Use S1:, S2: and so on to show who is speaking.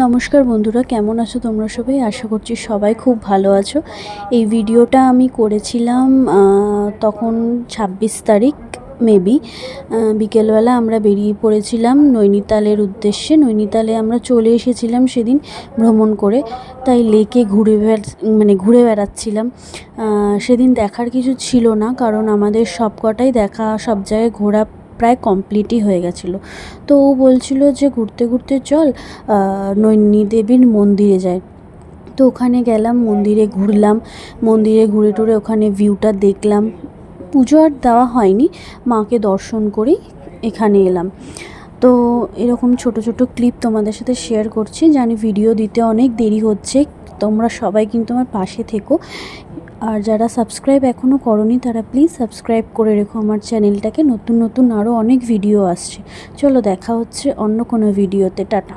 S1: নমস্কার বন্ধুরা, কেমন আছো তোমরা সবাই? আশা করছি সবাই খুব ভালো আছো। এই ভিডিওটা আমি করেছিলাম তখন 26 তারিখ মেবি বিকেলবেলা আমরা বেরিয়ে পড়েছিলাম নৈনিতালের উদ্দেশ্যে। নৈনিতালে আমরা চলে এসেছিলাম সেদিন ভ্রমণ করে, তাই লেকে ঘুরে বেড়াচ্ছিলাম। সেদিন দেখার কিছু ছিল না, কারণ আমাদের সব কটাই দেখা, সব জায়গায় ঘোরা প্রায় কমপ্লিটই হয়ে গেছিলো। তো ও বলছিল যে ঘুরতে ঘুরতে চল নৈনী দেবীর মন্দিরে যাই। তো ওখানে গেলাম, মন্দিরে ঘুরলাম, মন্দিরে ঘুরে টুরে ওখানে ভিউটা দেখলাম। পুজো আর দেওয়া হয়নি, মাকে দর্শন করেই এখানে এলাম। তো এরকম ছোট ছোট ক্লিপ তোমাদের সাথে শেয়ার করছি। জানি ভিডিও দিতে অনেক দেরি হচ্ছে, তোমরা সবাই কিন্তু আমার পাশে থেকো। আর যারা সাবস্ক্রাইব এখনও করনি তারা প্লিজ সাবস্ক্রাইব করে রেখো আমার চ্যানেলটাকে। নতুন নতুন আরও অনেক ভিডিও আসছে। চলো দেখা হচ্ছে অন্য কোনো ভিডিওতে। টাটা।